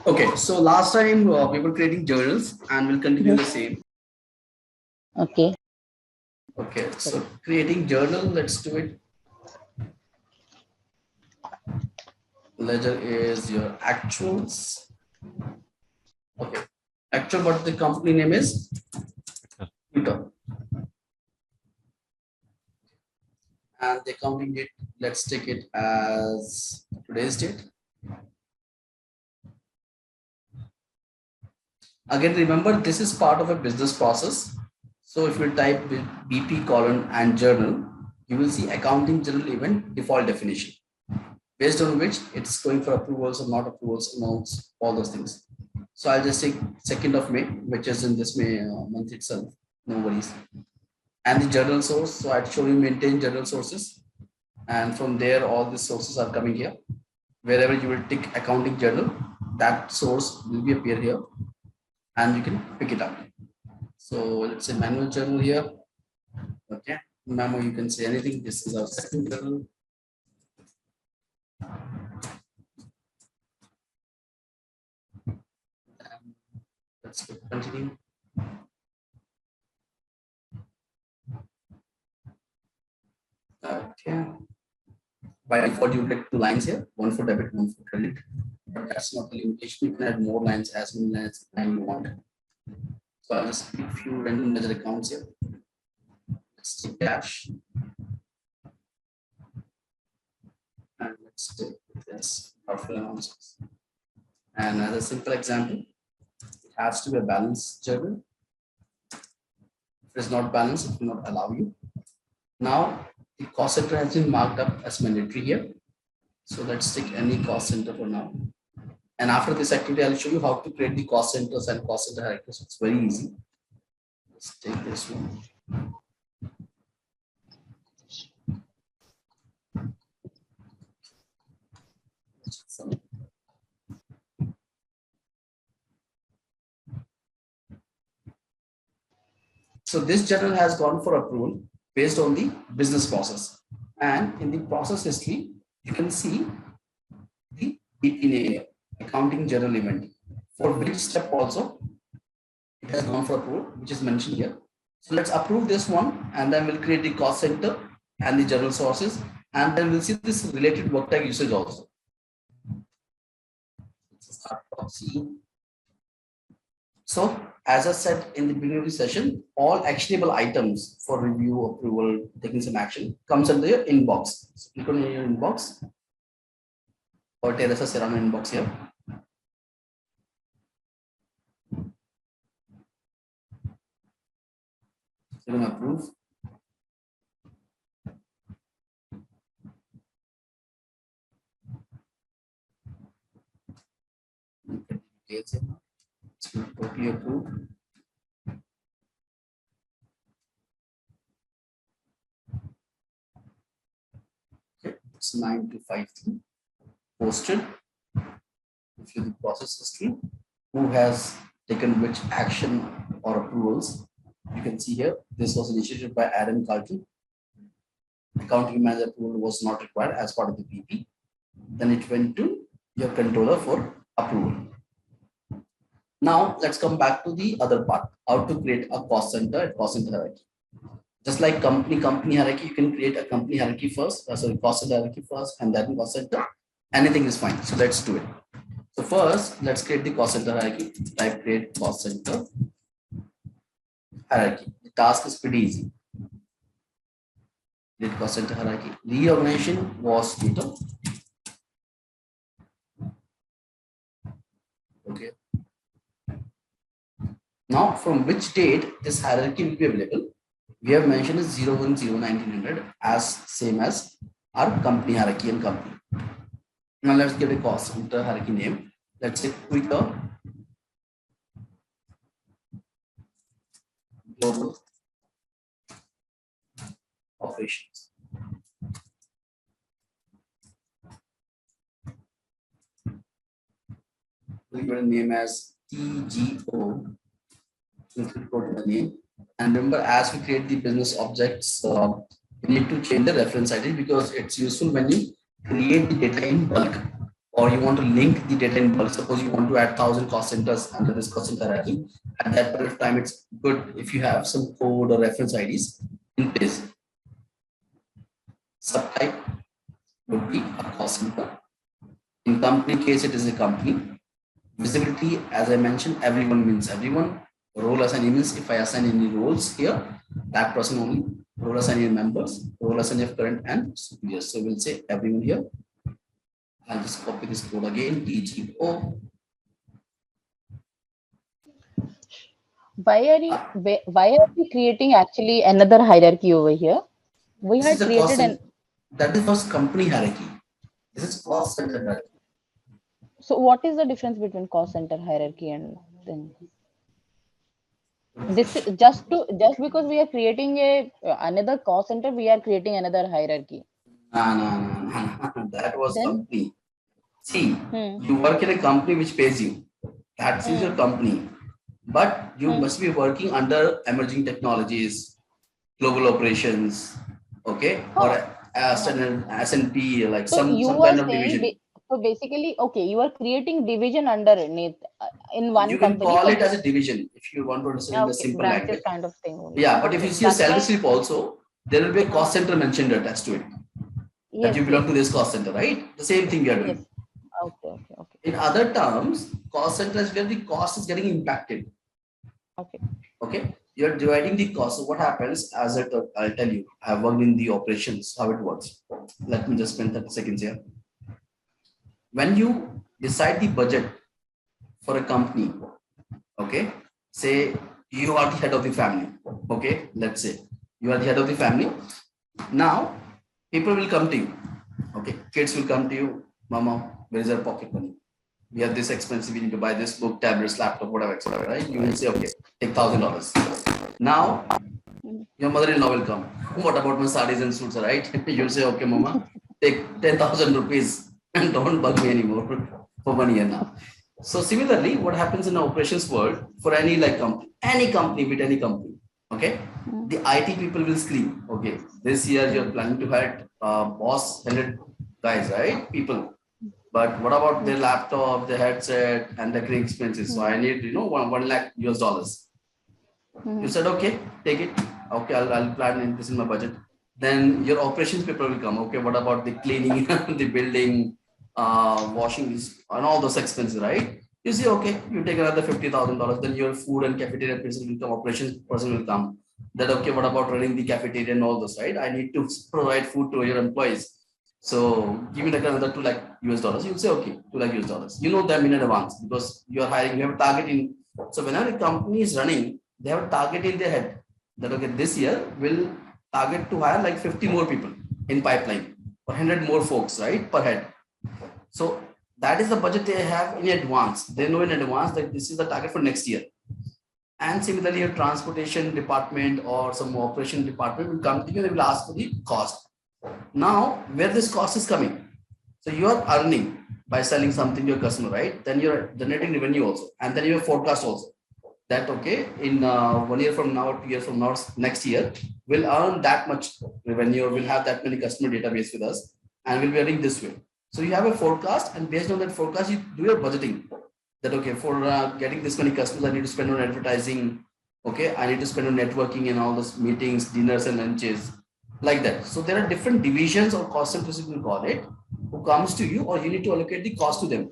Okay, so last time we were creating journals and we'll continue the same. Okay. Okay, so creating journal, let's do it. Ledger is your actuals. Okay, actual, what the company name is? Twitter. And the accounting date, let's take it as today's date. Again, remember this is part of a business process. So if you type BP colon and journal, you will see accounting journal event default definition, based on which it's going for approvals or not approvals, amounts, all those things. So I'll just take 2nd of May, which is in this May month itself. No worries. And the journal source. So I'd show you maintain journal sources. And from there, all the sources are coming here. Wherever you will tick accounting journal, that source will be appear here and you can pick it up. So let's say manual journal here. Okay. Memo, you can say anything. This is our second journal. Let's continue. Okay. By default, you get 2 lines here, one for debit, one for credit. But that's not the limitation. You can add more lines as many lines as you want. So I'll just pick a few random ledger accounts here. Let's take cash. And let's take this powerful announcements. And as a simple example, it has to be a balance journal. If it is not balanced, it will not allow you. Now the cost center has been marked up as mandatory here. So let's take any cost center for now. And after this activity, I'll show you how to create the cost centers and cost center hierarchies. It's very easy. Let's take this one. So this journal has gone for approval based on the business process. And in the process history, you can see the BP accounting journal event, for which step also it has gone for approval, which is mentioned here. So let's approve this one, and then we'll create the cost center and the journal sources, and then we'll see this related work tag usage also. Let's start from C. So as I said in the beginning of the session, all actionable items for review, approval, taking some action comes under your inbox. So click on your inbox, or Teresa Serrano inbox here. So you're going to approve. It's totally approved. Okay, it's 9253 posted. If you the process history, who has taken which action or approvals, you can see here. This was initiated by Adam Carlton. Accounting manager approval was not required as part of the BP. Then it went to your controller for approval. Now let's come back to the other part, how to create a cost center hierarchy. Just like company hierarchy, you can create a company hierarchy first, sorry, cost center hierarchy first, and then cost center. Anything is fine. So let's do it. So first, let's create the cost center hierarchy. Type create cost center hierarchy. The task is pretty easy. Create cost center hierarchy. Reorganization was Twitter. Okay. Now, from which date this hierarchy will be available? We have mentioned is 0101900 as same as our company hierarchy and company. Now let's give a cost center hierarchy name. Let's say Twitter Global Operations. We give a name as TGO. We'll go to the name. And remember, as we create the business objects, we need to change the reference ID because it's useful when you create the data in bulk. or you want to link the data in bulk. Suppose you want to add 1,000 cost centers under this cost center hierarchy. At that point of time, it's good if you have some code or reference IDs in place. Subtype would be a cost center. In company case, it is a company. Visibility, as I mentioned, everyone means everyone. Role assignee means if I assign any roles here, that person only. Role assignee members, role assignee of current and superiors. So we'll say everyone here. I'll just copy this code again, TGO. Why are we creating actually another hierarchy over here? We This had is a cost created and that is was company hierarchy. This is cost center hierarchy. so what is the difference between cost center hierarchy and then this is just because we are creating a another cost center, we are creating another hierarchy. No. That was Then company. See, hmm, you work in a company which pays you. That is your hmm, company. But you hmm. must be working under emerging technologies, global operations, okay, or Huh. standard S&P, like So you some are kind of saying division. so basically, okay, you are creating division underneath in one You can company. call So it as a division if you want to understand in the okay, simple branches language. kind of thing only. Yeah, but if you Okay, see a that's salary why. slip also, there will be a cost Uh, center mentioned attached to it, that yes, you belong yes, to this cost center, right? The same thing we are yes. doing. Okay, okay, okay, In other terms, cost center is where the cost is getting impacted. okay. Okay, you're dividing the cost. So what happens, as I'll tell you, I've worked in the operations, how it works. Let me just spend 30 seconds here. When you decide the budget for a company, okay, say you are the head of the family, okay, let's say you are the head of the family. Now, people will come to you, okay, kids will come to you, mama, where is our pocket money? We have this expensive, we need to buy this book, tablets, laptop, whatever, etc. Right? You will say, okay, take $1,000. Now, Mhm. your mother-in-law will come. What about my sarees and suits, right? You'll say, okay, mama, take 10,000 rupees and don't bug me anymore for 1 year now. So similarly, what happens in the operations world for any like company, with any company, okay, Mm, the IT people will scream, okay, this year you're mm, planning to hire boss 100 guys, right? People. But what about mm, their laptop, their headset, and the expenses? So mm, I need, 1 lakh US dollars. You mm, said, okay, take it. Okay, I'll plan this in my budget. Then your operations people will come. Okay, what about the cleaning, the building, washing this, and all those expenses, right? You say, okay, you take another $50,000. Then your food and cafeteria person will come, operations person will come. That okay, what about running the cafeteria and all those, right? I need to provide food to your employees. So give me like another 2 lakh US dollars. You'll say, okay, 2 lakh US dollars. You know them in advance because you are hiring, you have a target in. So whenever a company is running, they have a target in their head that okay, this year will target to hire like 50 more people in pipeline or 100 more folks, right, per head. So that is the budget they have in advance. They know in advance that this is the target for next year. And similarly, your transportation department or some operation department will come to you and they will ask for the cost. Now, where this cost is coming? So you are earning by selling something to your customer, right? Then you're generating revenue also, and then you have forecast also that okay, in 1 year from now, 2 years from now, next year, we'll earn that much revenue, we'll have that many customer database with us, and we'll be earning this way. So you have a forecast, and based on that forecast, you do your budgeting. That okay, for getting this many customers, I need to spend on advertising. Okay, I need to spend on networking and all those meetings, dinners, and lunches, like that. So there are different divisions or cost centers, you call it, who comes to you, or you need to allocate the cost to them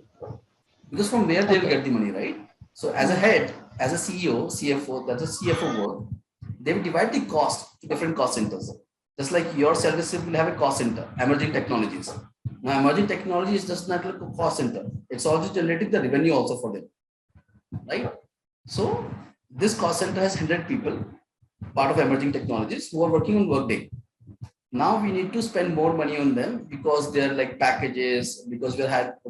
because from where they will okay. get the money, right? So as a Mm, head, as a CEO, CFO, that's a CFO work, they will divide the cost to different cost centers. Just like your service will have a cost center, emerging technologies. Now, emerging technology is just not like a cost center. It's also generating the revenue also for them, right? So this cost center has 100 people, part of emerging technologies, who are working on Workday. Now we need to spend more money on them because they're like packages, because we're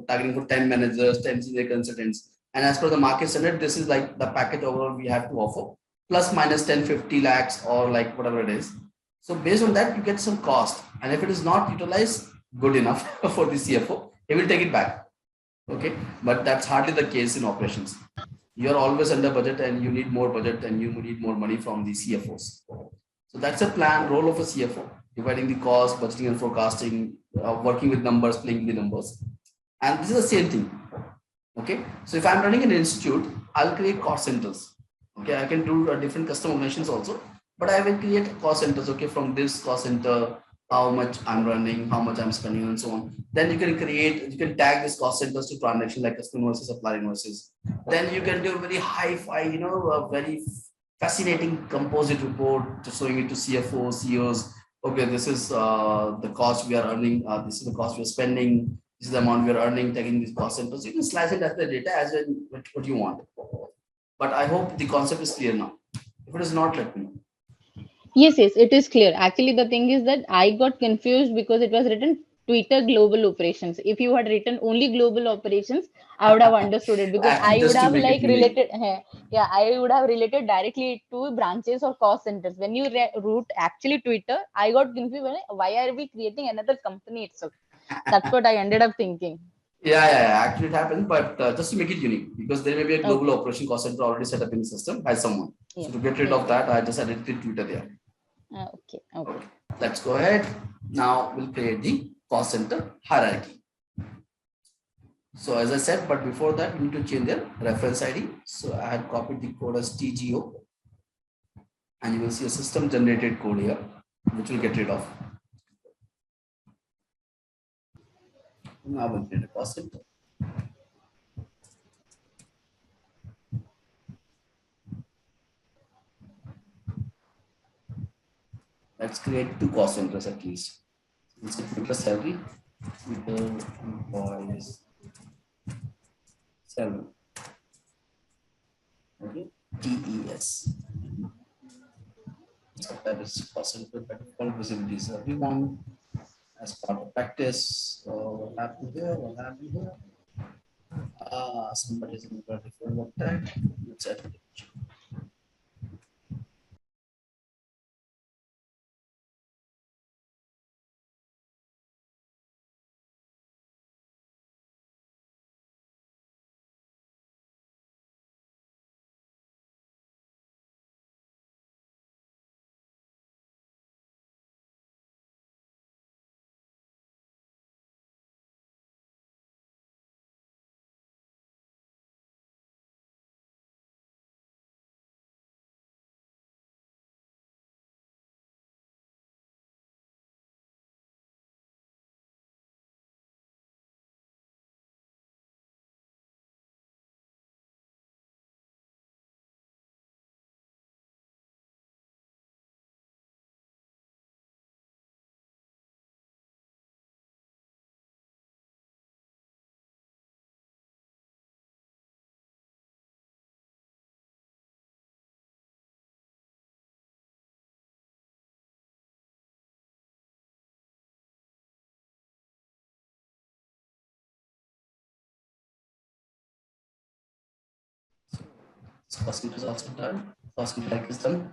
targeting for 10 managers, 10 senior consultants. And as per the market standard, this is like the package overall we have to offer, plus minus 10, 50 lakhs or like whatever it is. So based on that, you get some cost. And if it is not utilized good enough for the CFO, he will take it back. Okay. But that's hardly the case in operations. You're always under budget and you need more budget and you need more money from the CFOs. So that's a plan, role of a CFO, dividing the cost, budgeting and forecasting, working with numbers, playing with the numbers. And this is the same thing. Okay, so if I'm running an institute, I'll create cost centers. Okay, I can do different custom organizations also, but I will create cost centers. Okay, from this cost center, how much I'm running, how much I'm spending, and so on. Then you can tag this cost centers to transaction like customer invoices, supplier invoices. Then you can do a very high-fi, a very fascinating composite report, just showing it to CFO, CEOs. Okay, this is the cost we are earning. This is the cost we are spending. This is the amount we are earning, taking these cost centers. You can slice it as the data as in what you want. But I hope the concept is clear now. If it is not, let me know. Yes, yes, it is clear. Actually, the thing is that I got confused because it was written Twitter Global Operations. If you had written only Global Operations, I would have understood it because Actually, I would just to have make it like unique. related, yeah, I would have related directly to branches or cost centers. When you root actually Twitter, I got confused. Why are we creating another company itself? That's what I ended up thinking. Yeah. Actually, it happens, but just to make it unique, because there may be a global Okay. operation cost center already set up in the system by someone. Yeah. So to get rid Yeah. of that, I just added the Twitter there. Okay. Okay. Okay, let's go ahead. Now we'll create the cost center hierarchy. So as I said, but before that, we need to change their reference ID. So I had copied the code as TGO, and you will see a system generated code here, which will get rid of. Now we'll create a cost center. Let's create two cost centers at least. Let's get Twitter salary, Twitter employees salary. Okay, TES. So that is cost center by default visibility is everyone as part of practice. What happened here? What happened here? Somebody is in the different work tag. Let's add it. So cost center is also done. Cost center is done.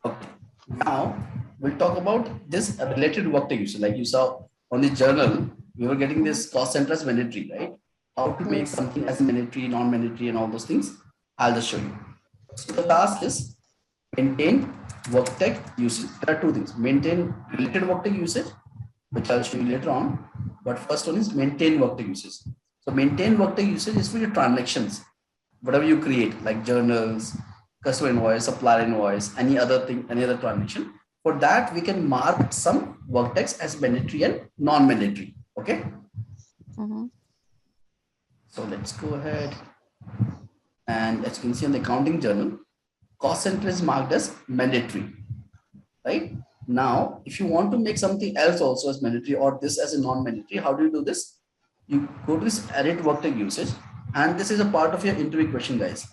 Okay. Now we'll talk about this related work tag use. Like you saw on the journal, we were getting Mhm. this cost center as mandatory, right? How to make Yes. something as mandatory, non-mandatory, and all those things. I'll just show you. So the task is maintain work tag usage. There are two things: maintain related work tag usage, which I'll show you later on. But first one is maintain work tag usage. So maintain work tag usage is for your transactions, whatever you create, like journals, customer invoice, supplier invoice, any other thing, any other transaction. For that, we can mark some work tags as mandatory and non-mandatory. Okay. Mhm. So let's go ahead. And as you can see on the accounting journal, cost center is marked as mandatory, right? Now, if you want to make something else also as mandatory or this as a non-mandatory, how do you do this? You go to this edit work tag usage, and this is a part of your interview question, guys.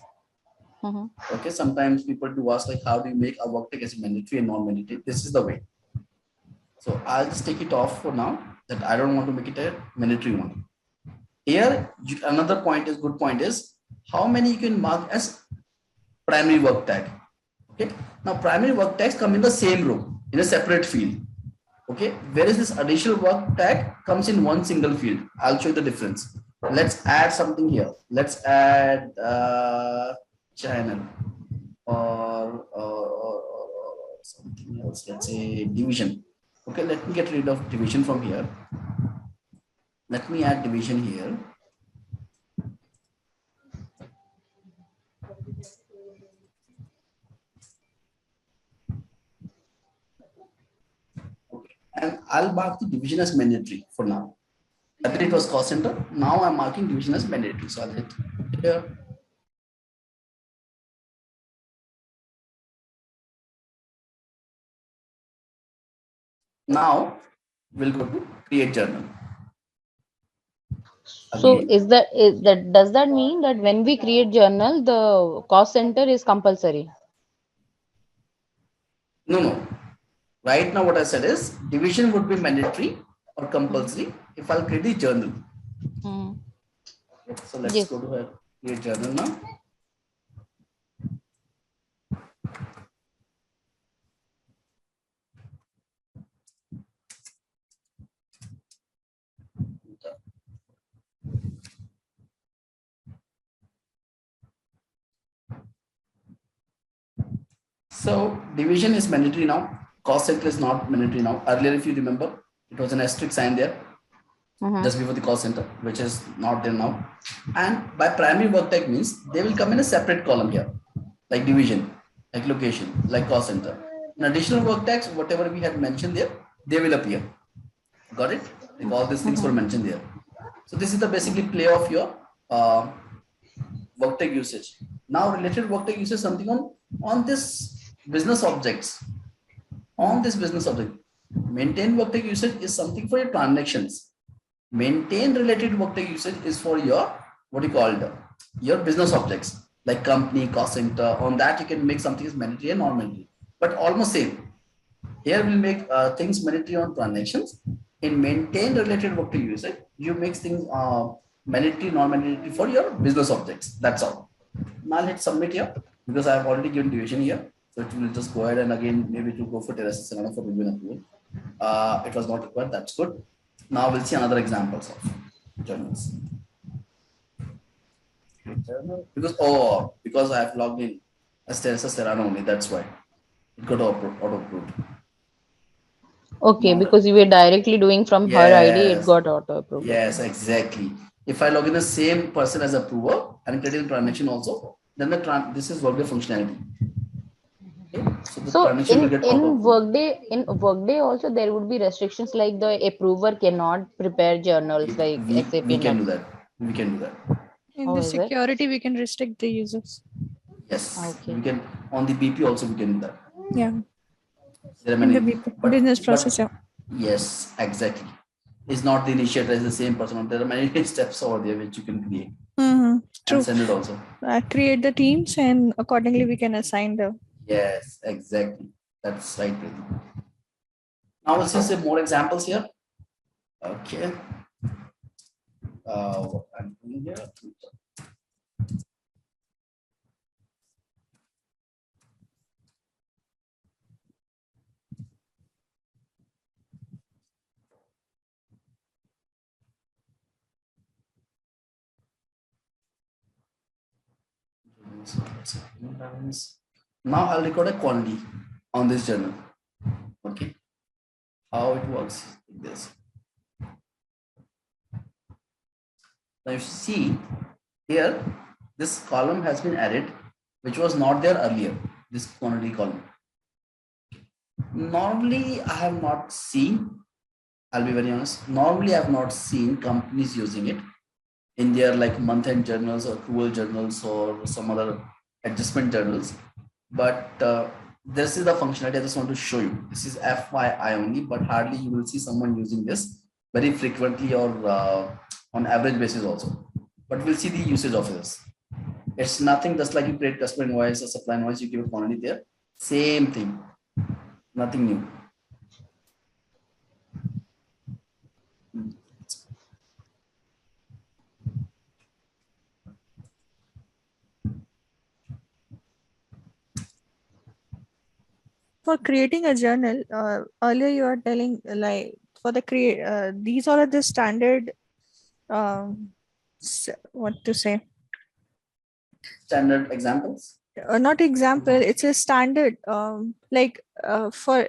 Mhm. Okay, sometimes people do ask like, how do you make a work tag as mandatory and non-mandatory? This is the way. So I'll just take it off for now that I don't want to make it a mandatory one. Here, another point is good point is how many you can mark as primary work tag. Okay, now primary work tags come in the same row in a separate field. Okay, whereas this additional work tag comes in one single field. I'll show you the difference. Let's add something here. Let's add channel or something else. Let's say division. Okay, let me get rid of division from here. Let me add division here. I'll mark the division as mandatory for now. Earlier it was cost center. Now I'm marking division as mandatory. So I'll hit here. Now we'll go to create journal. So Again, does that mean that when we create journal, the cost center is compulsory? no. Right now what I said is division would be mandatory or compulsory if I'll create the journal. Mm. So let's Yes. go to create journal now. So division is mandatory now. Cost center is not mandatory now. Earlier, if you remember, it was an asterisk sign there just before the cost center, which is not there now. And by primary work type means they will come in a separate column here, like division, like location, like cost center. In additional work tags, whatever we had mentioned there, they will appear. Got it? Like all these things were mentioned there. So this is the basically play of your work tag usage. Now related work tag usage something on this business objects. On this business object, maintain work tag usage is something for your transactions. Maintain related work tag usage is for your what you call it, your business objects like company, cost center. On that you can make something as mandatory and non-mandatory, but almost same. Here we'll make things mandatory on transactions. In maintain related work tag usage, you make things mandatory, non-mandatory for your business objects. That's all. Now let's submit here because I have already given division here. So it will just go ahead and again maybe to go for terraces and for review and approval. It was not required. That's good. Now we'll see another examples of journals. Because I have logged in as Teresa Serrano only. That's why it got auto approved. Okay, Now, because you were directly doing from her ID, it yes, got auto approved. yes, exactly. If I log in the same person as approver and create a transaction also, then this is Workday functionality. Okay, so the So transaction will get auto approved. Workday also there would be restrictions like the approver cannot prepare journals like SAP We can not. do that. We can do that. In How the is it? security, we can restrict the users. Yes, Okay. we can on the BP also we can do that. Yeah. There are In many, the business process, yeah. yes, exactly. It's not the initiator, it's the same person. There are many steps over there which you can create True. and send it also. Create the teams and accordingly we can assign the. Yes, exactly. That's right. Now let's see more examples here. Okay. What I'm doing here. Now I'll record a quantity on this journal. Okay. How it works like this. Now you see here, this column has been added, which was not there earlier, this quantity column. Normally, I have not seen, I'll be very honest, normally I have not seen companies using it in their like month-end journals or accrual journals or some other adjustment journals. But this is the functionality I just want to show you. This is FYI only, but hardly you will see someone using this very frequently or on average basis also. But we'll see the usage of this. It's nothing just like you create customer invoice or supply invoice, you give a quantity there. Same thing, nothing new. For creating a journal, earlier you are telling like for the these are the standard, what to say? Standard examples. Not example, it's a standard, like for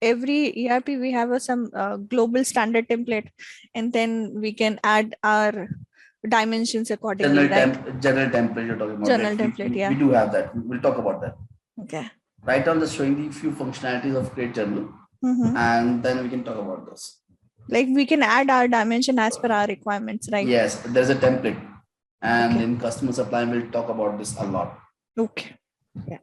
every ERP we have some global standard template, and then we can add our dimensions accordingly, General template you're talking about. General Like template, yeah. We do have that. We'll talk about that. Okay. Right now, I'm just showing the few functionalities of Create Journal. and then we can talk about this. Like we can add our dimension as per our requirements, right? Yes, there's a template, and Okay. in customer supply we'll talk about this a lot. Okay. Yeah.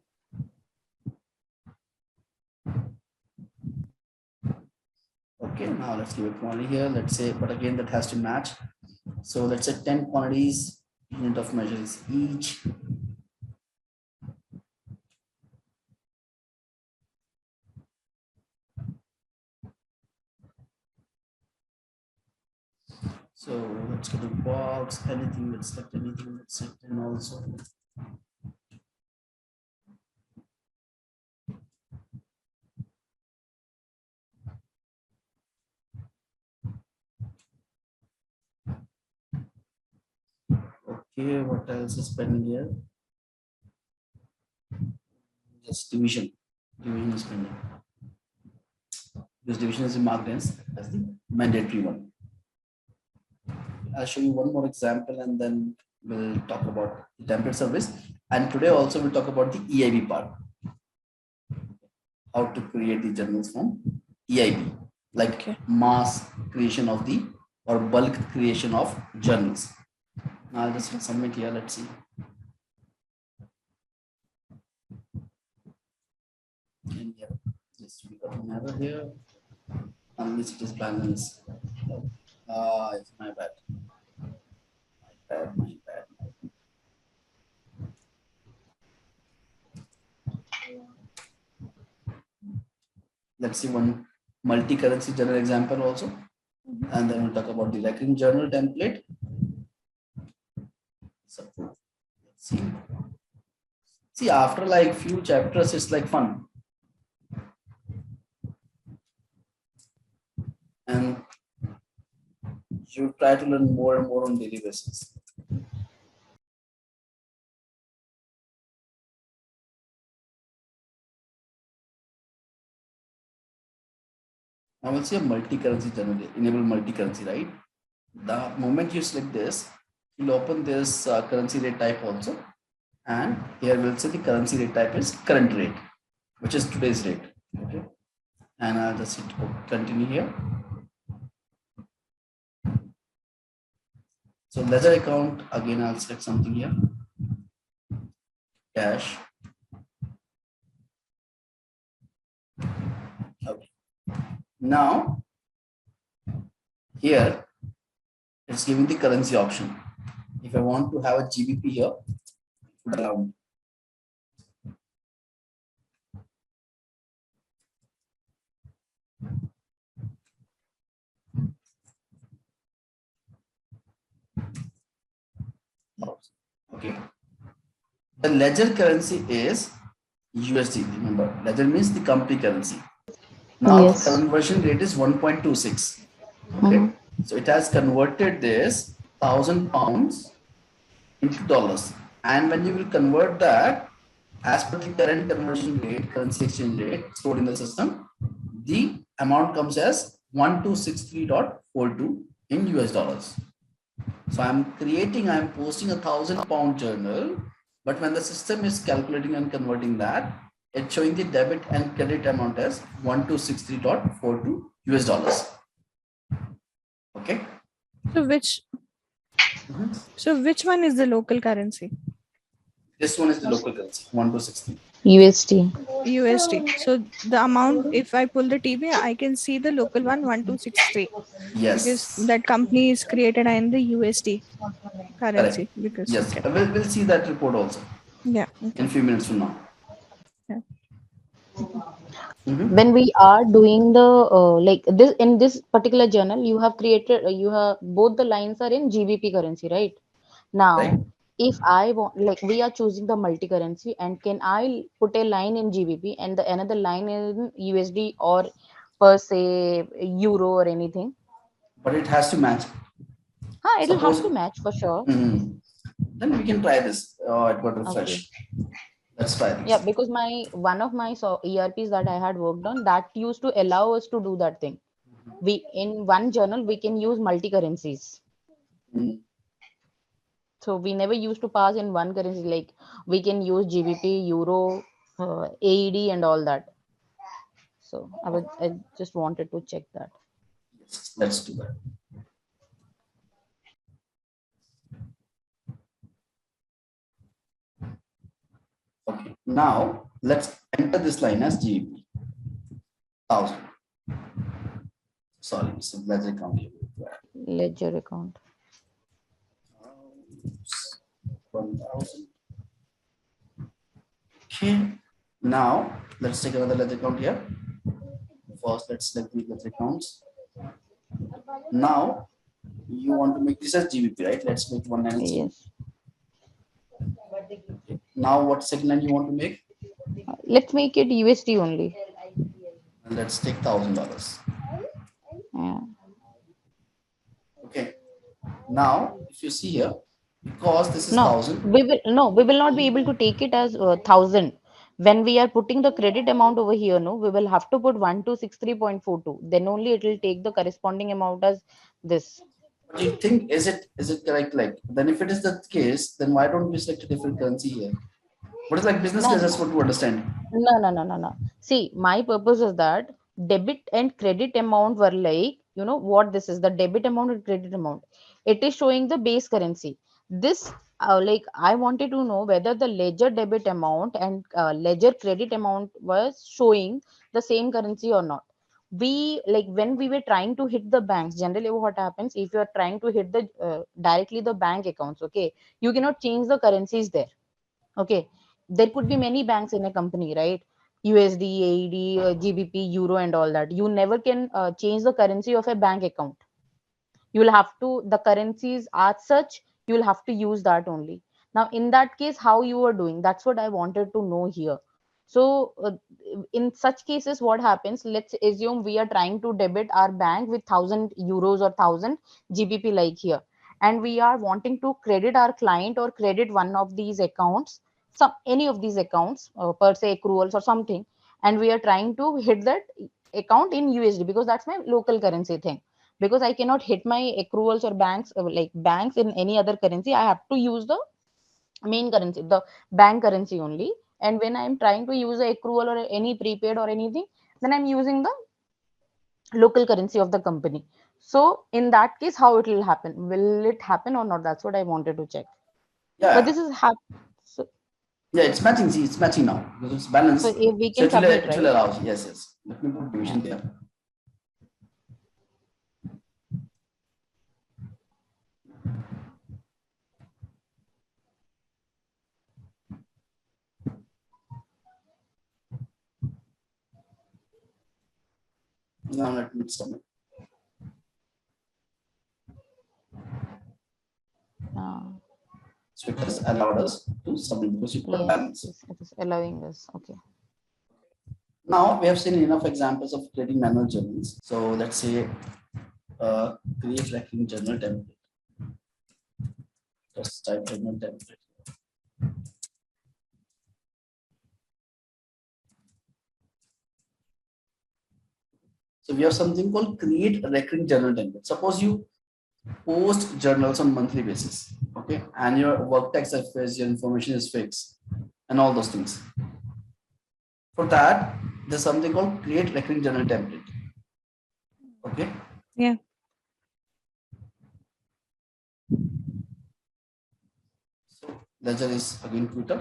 Okay, now let's give a quantity here. Let's say, but again that has to match. So let's say 10 quantities, unit of measure is each. So let's go to box, anything, let's select anything, let's set 10 also. Okay, what else is pending here? Just division. Division is pending. This division is marked as the mandatory one. I'll show you one more example and then we'll talk about the template service. And today also we'll talk about the EIB part. How to create the journals from EIB, like mass creation of the or bulk creation of journals. Now I'll just submit here. Let's see. And yeah, just we got an error here. Unless it is balanced. It's my bad. My bad. Let's see one multi-currency journal example also. And then we'll talk about the recurring journal template. So, let's see. See, after like few chapters, it's like fun. And you try to learn more and more on daily basis. Now we'll see a multi-currency journal, enable multi-currency, right? The moment you select this, you'll open this currency rate type also. And here we'll say the currency rate type is current rate, which is today's rate. Okay. And I'll just hit continue here. So ledger account, again, I'll select something here. Cash. Okay. Now, here, it's giving the currency option. If I want to have a GBP here, allow. Okay. The ledger currency is USD. Remember, ledger means the company currency. Now Yes. the conversion rate is 1.26. Okay. So it has converted this £1,000 into dollars. And when you will convert that, as per the current conversion rate, currency exchange rate stored in the system, the amount comes as 1263.42 in US dollars. So I'm posting £1,000 journal, but when the system is calculating and converting that, it's showing the debit and credit amount as 1263.42 US dollars. Okay. So which one is the local currency? This one is the local currency, 1263. USD. So the amount, if I pull the TB, I can see the local one 1263. Yes. Because that company is created in the USD currency. Correct. Because yes, okay. we'll see that report also. Yeah. Okay. In a few minutes from now. Yeah. When we are doing the like this in this particular journal, you have created you have both the lines are in GBP currency, right? Now, right. If I want, like we are choosing the multi currency, and can I put a line in GBP and the another line in USD or per se euro or anything? But it has to match. It'll have to match for sure. Then we can try this. It got refresh. Okay. Let's try this. Yeah, because one of my ERPs that I had worked on, that used to allow us to do that thing. We in one journal we can use multi currencies. So we never used to pass in one currency. Like we can use GBP, Euro, AED, and all that. So I just wanted to check that. Yes, let's do that. Okay, now let's enter this line as GBP 1000. Sorry, it's a ledger account here. Ledger account. 1000. Okay, now let's take another ledger account here. First, let's select the ledger accounts. Now, you want to make this as GBP, right? Let's make 193. Yes. Now, what second line you want to make? Let's make it USD only. And let's take $1,000. Yeah. Okay. Now, if you see here, because this is No, 1000. we will not be able to take it as 1,000. When we are putting the credit amount over here, no, we will have to put 1263.42. Then only it will take the corresponding amount as this. What do you think? Is it correct? Like, then if it is the case, then why don't we select a different currency here? What is like business? No, I just want to understand. no. See, my purpose is that debit and credit amount were like, what this is, the debit amount and credit amount. It is showing the base currency. This, like, I wanted to know whether the ledger debit amount and ledger credit amount was showing the same currency or not. We, like, when we were trying to hit the banks, generally what happens if you are trying to hit the directly the bank accounts, okay, you cannot change the currencies there. Okay, there could be many banks in a company, right? USD, AED, GBP, Euro, and all that. You never can change the currency of a bank account. You will have to, the currencies are such, you will have to use that only. Now, in that case, how you are doing? That's what I wanted to know here. So, in such cases, what happens? Let's assume we are trying to debit our bank with 1,000 euros or 1,000 GBP, like here, and we are wanting to credit our client or credit one of these accounts, some any of these accounts, per se accruals or something, and we are trying to hit that account in USD because that's my local currency thing. Because I cannot hit my accruals or banks, like banks in any other currency, I have to use the main currency, the bank currency only. And when I'm trying to use a accrual or any prepaid or anything, then I'm using the local currency of the company. So in that case, how it will happen, will it happen or not? That's what I wanted to check. But Yeah, this is so, yeah, it's matching. See, it's matching now because it's so balanced. if we So can submit, it will right? allow. Yes, yes. Let me put Yeah. division there. Now let me submit. So it has allowed us to submit because you put Yes, balance. it is allowing us. Okay. Now we have seen enough examples of creating manual journals. So let's say create recurring journal template. Just type journal template. So we have something called create a recurring journal template. Suppose you post journals on monthly basis, okay, and your work text is fixed, your information is fixed, and all those things. For that, there's something called create recurring journal template. Okay. Yeah. So ledger is again Twitter.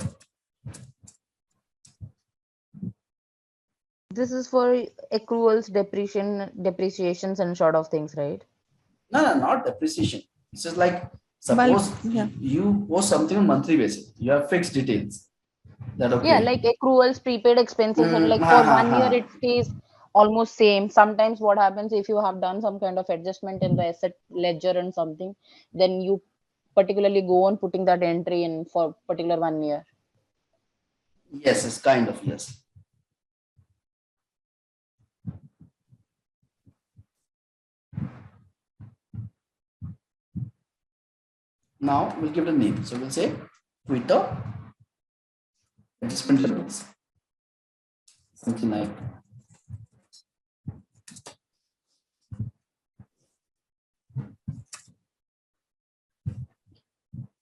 This is for accruals, depreciations, and sort of things, right? No, not depreciation. It's just like Bulk. suppose Yeah. you post something on monthly basis. You have fixed details. That Yeah, okay. like accruals, prepaid expenses, and like Ha, for ha, 1 year ha. it stays almost same. Sometimes what happens if you have done some kind of adjustment in the asset ledger and something, then you particularly go on putting that entry in for particular 1 year. Yes, it's kind of yes. Now we'll give it a name. So we'll say Twitter adjustment levels. Something like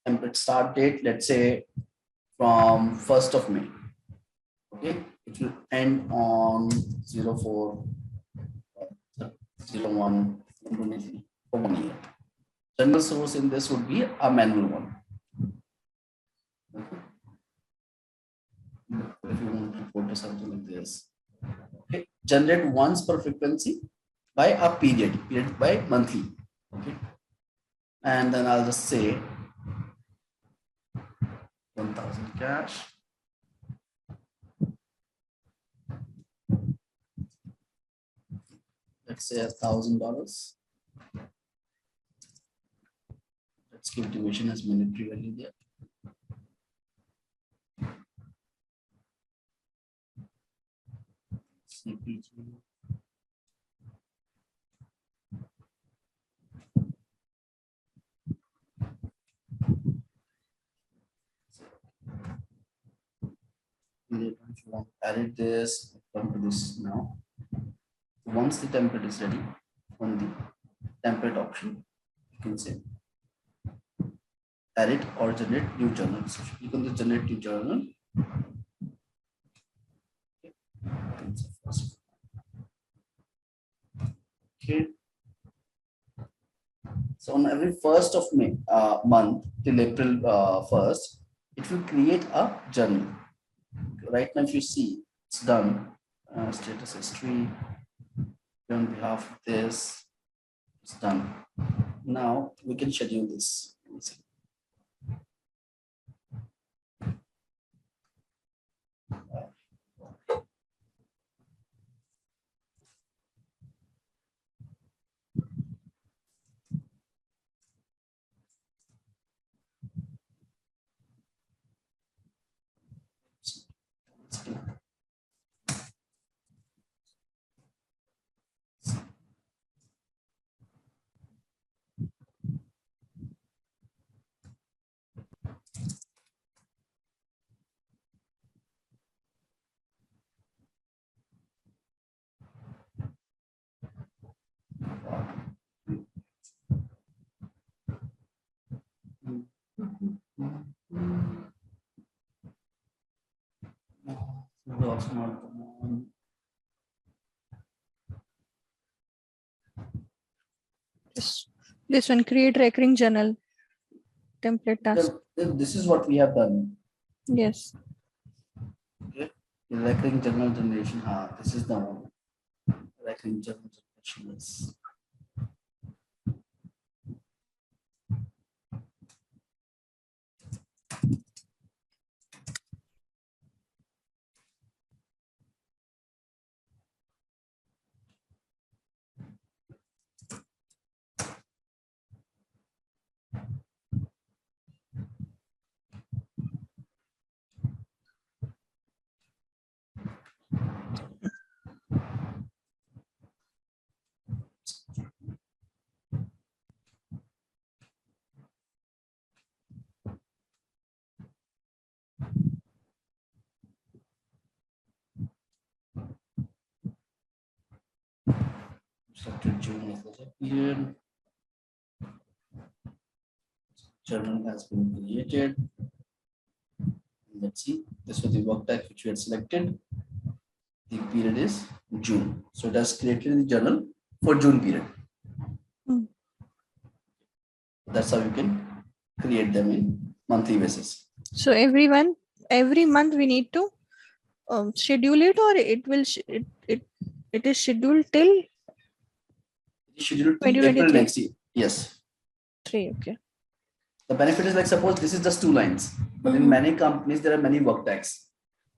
template start date, let's say from 1st of May. Okay. it will end on 04/01 for 1 year. General source in this would be a manual one. Okay. If you want to report to something like this, okay, generate once per frequency by a period by monthly. Okay, and then I'll just say 1,000 cash. Let's say $1,000. Let's give duration as monetary value there. CPG. If you want to edit this, come to this now. Once the template is ready, on the template option, you can say edit or generate new journal. So if you click on the generate new journal, okay. So on every 1st of May month till April 1st, it will create a journal. Right now, if you see, it's done. Status history on behalf of this, it's done. Now we can schedule this. This one, create recurring journal template task. This is what we have done. Yes. Okay. Recurring journal generation. This is the one. Recurring journal generation is. Selected June as the period. Journal has been created. Let's see. This was the work type which we had selected. The period is June. So it has created the journal for June period. Hmm. That's how you can create them in monthly basis. So every month we need to schedule it, or it will it is scheduled till It is scheduled till April 2023. next year. Yes. 3. Okay. The benefit is like, suppose this is just 2 lines, but in many companies there are many work tags.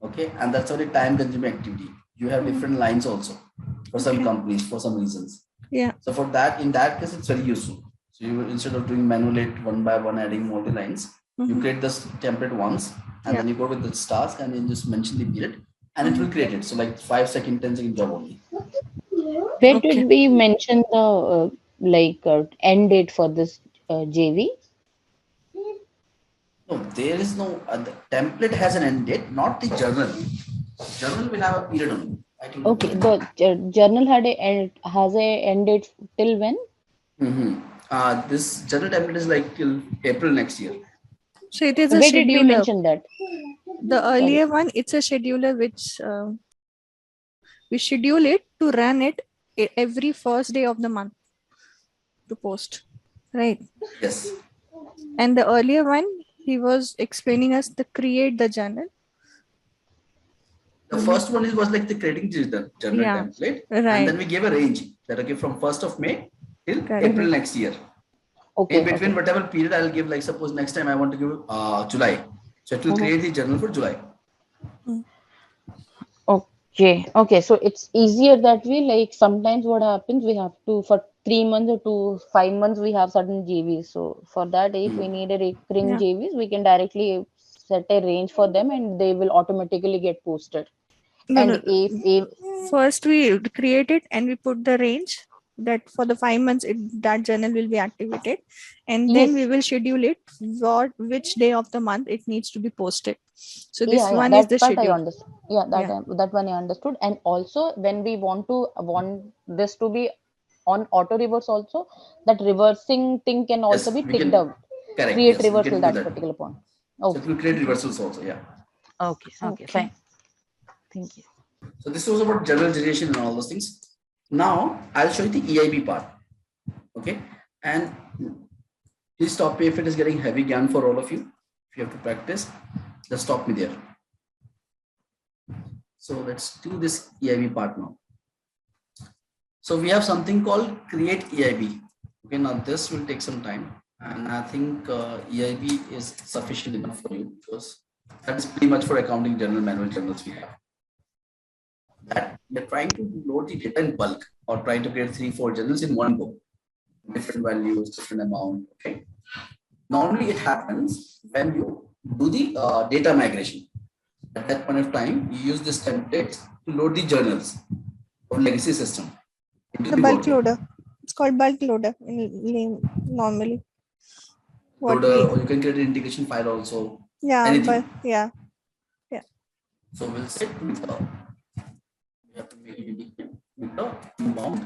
Okay, and that's already time consuming activity. You have different lines also for some companies for some reasons. Yeah. So for that, in that case, it's very useful. So you will, instead of doing manual it one by one, adding all the lines, you create this template once, and then you go with this task and then just mention the period, and it will create it. So like 5-second, 10-second job only. Where Okay. did we mention the end date for this JV? No, there is no, the template has an end date, not the journal. Journal will have a period only. Okay, the journal has a end date till when? This journal template is like till April next year. So it is a Where did we scheduler. mention that? The Sorry. earlier one, it's a scheduler which we schedule it to run it every first day of the month to post, right? Yes. And the earlier one, he was explaining us to create the journal. The first one was like the creating general Yeah, template, and then right. we gave a range that okay from 1st of May till Correct. April next year. Okay. In between Okay. whatever period I'll give, like suppose next time I want to give July, so it will create the journal for July. Okay. Okay. So it's easier that way. Like sometimes what happens, we have to for 3 months or 5 months we have certain JVs. So for that, if we need a recurring Yeah. JVs, we can directly set a range for them, and they will automatically get posted. No, And no. if First, we create it and we put the range that for the 5 months that journal will be activated, and then we yes, will schedule it which day of the month it needs to be posted. So this yeah, one is the that part I schedule. understood. Yeah, Yeah. that one I understood. And also when we want this to be on auto reverse also, that reversing thing can also Yes, be we ticked can. out. Correct. Create Yes, we reversal, can do that that. particular point. So it will create Okay. reversals also. Yeah. Okay, okay, Okay. fine. Thank you. So this was about general generation and all those things. Now I'll show you the EIB part. Okay, and please stop me if it is getting heavy again for all of you. If you have to practice, just stop me there. So let's do this EIB part now. So we have something called create EIB. Okay, now this will take some time, and I think EIB is sufficient enough for you because that is pretty much for accounting general manual journals we have. That we're trying to load the data in bulk or trying to create 3-4 journals in one go, different values, different amount. Okay. Normally it happens when you do the data migration. At that point of time, you use this template to load the journals of legacy system into The the bulk Workday. loader. It's called bulk loader normally. What Loader, we or you can create an integration file also. yeah, Anything. but yeah. So we'll set with we have to make it independent with the inbound.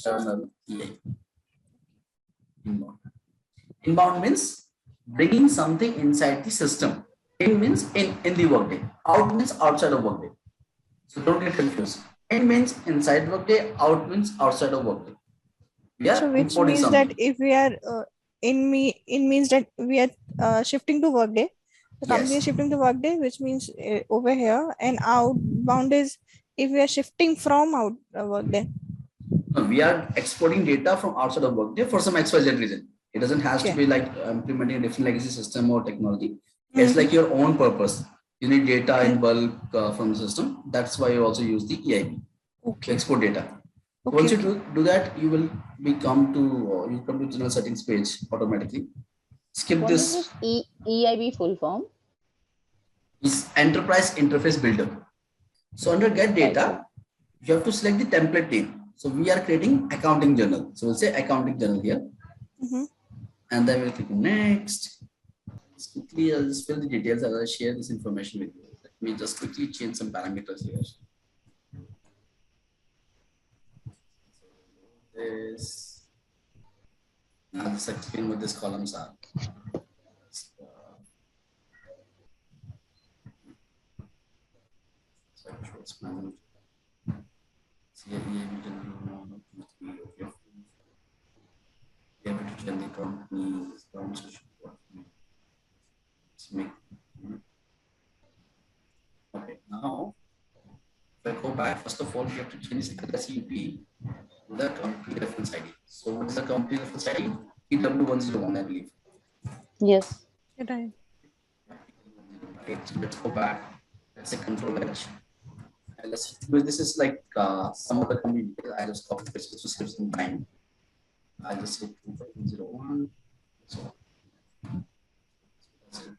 Journal EIB. Inbound. Inbound means bringing something inside the system. In means in the Workday. Out means outside of Workday. So don't get confused. In means inside Workday. Out means outside of Workday. We are So which importing means that something. if we are in means that we are shifting to Workday. The company is Yes. shifting to Workday, which means over here, and outbound is if we are shifting from out Workday. No, we are exporting data from outside of Workday for some XYZ reason. It doesn't has to Okay. be like implementing a different legacy system or technology. It's like your own purpose. You need data in bulk from the system. That's why you also use the EIB to Okay. export data. Okay. Once you do that, you will come to general settings page automatically. Skip What is this. this EIB full form? Is enterprise interface builder. So under get data, you have to select the template name. So we are creating accounting journal. So we'll say accounting journal here. And then we'll click next. Just quickly, I'll just fill the details. I'll share this information with you. Let me just quickly change some parameters here. This. I'll just explain what these columns are. Okay, now if I go back, first of all, we have to change LSEP to the company reference ID. So what is the company reference ID? EW101, I believe. Yes. Right. Right, so let's go back. Let's say control H. And let's do this is like some other company detail. I just copy paste to save some time. I just say 25101. So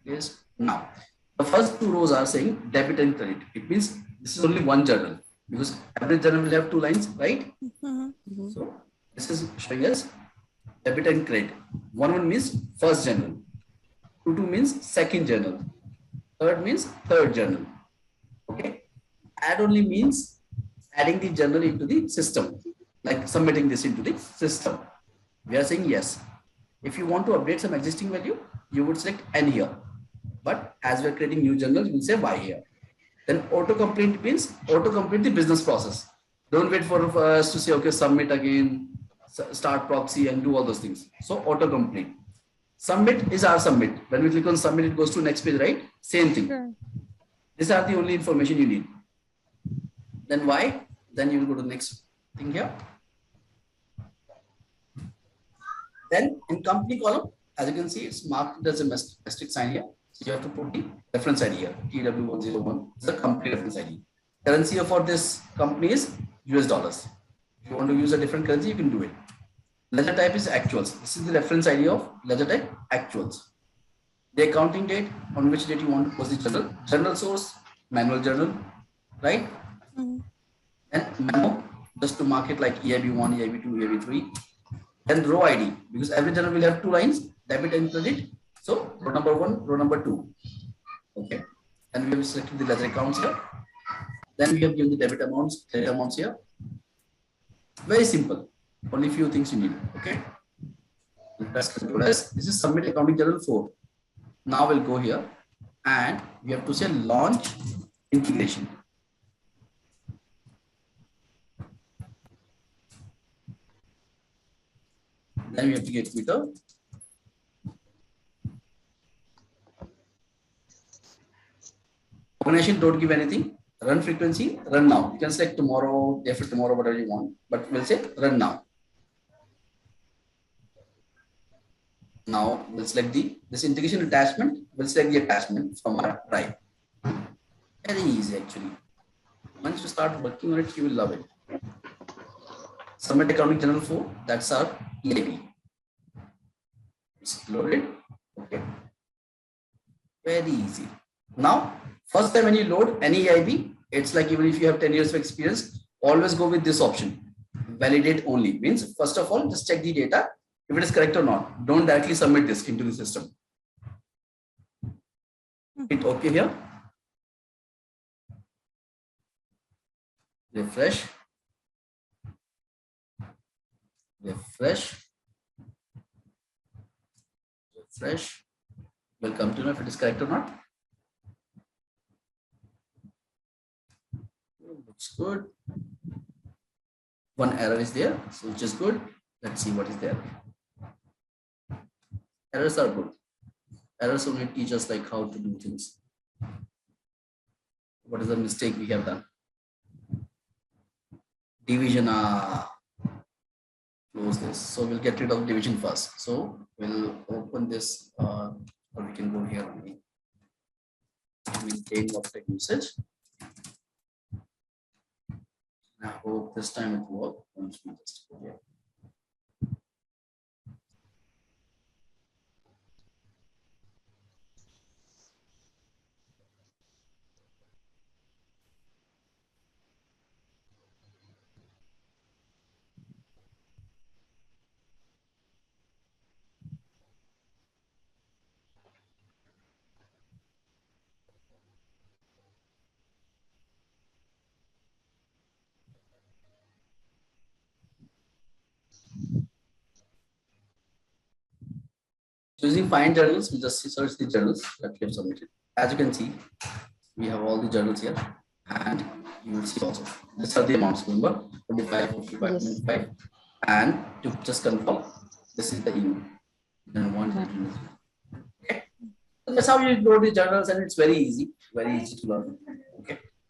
yes. Now the first two rows are saying debit and credit. It means this is only one journal because every journal will have 2 lines, right? So this is showing us debit and credit. One means first journal. Two means second journal. Third means third journal. Okay. Add only means adding the journal into the system, like submitting this into the system. We are saying yes. If you want to update some existing value, you would select N here. But as we're creating new journals, we'll say Y here. Then autocomplete means autocomplete the business process. Don't wait for us to say, okay, submit again, start proxy and do all those things. So autocomplete. Submit is our submit. When we click on submit, it goes to next page, right? Same thing. Sure. These are the only information you need. Then why? Then you will go to the next thing here. Then in company column, as you can see, it's marked as a asterisk sign here. So you have to put the reference ID here, TW101 is the company reference ID. Currency for this company is US dollars. If you want to use a different currency, you can do it. Ledger type is actuals. This is the reference ID of ledger type actuals. The accounting date, on which date you want to post the journal. Journal source, manual journal, right? Mhm. And memo, just to mark it like EIB1, EIB2, EIB3. Then row ID, because every journal will have two lines, debit and credit. So row number 1, row number 2. Okay. And we have selected the ledger accounts here. Then we have given the debit amounts, credit amounts here. Very simple. Only few things you need. Okay. Press Control S. This is submit accounting journal 4. Now we'll go here and we have to say launch integration. Then we have to get Twitter. Organization, don't give anything. Run frequency, run now. You can select tomorrow, day after tomorrow, whatever you want, but we'll say run now. Now we'll select this integration attachment. We'll select the attachment from our drive. Very easy actually. Once you start working on it, you will love it. Submit accounting journal 4. That's our EIB. It's loaded. Okay. Very easy. Now, first time when you load any EIB, it's like even if you have 10 years of experience, always go with this option. Validate only means first of all, just check the data if it is correct or not. Don't directly submit this into the system. Hit OK here. Refresh. Refresh. Refresh. We'll come to know if it is correct or not. Looks good. One error is there, so which is good. Let's see what is there. Errors are good. Errors only teach us like how to do things. What is the mistake we have done? Division. Close this. So we'll get rid of division first. So we'll open this, or we can go here only. Maintain Workday usage. I hope this time it will work. Once we just go here. Using find journals, we just search the journals that we have submitted. As you can see, we have all the journals here, and you will see also these are the amounts. Remember 25, 55, Yes. 25, and to just confirm, this is the email. Then one. Okay, so that's how you load the journals, and it's very easy to learn.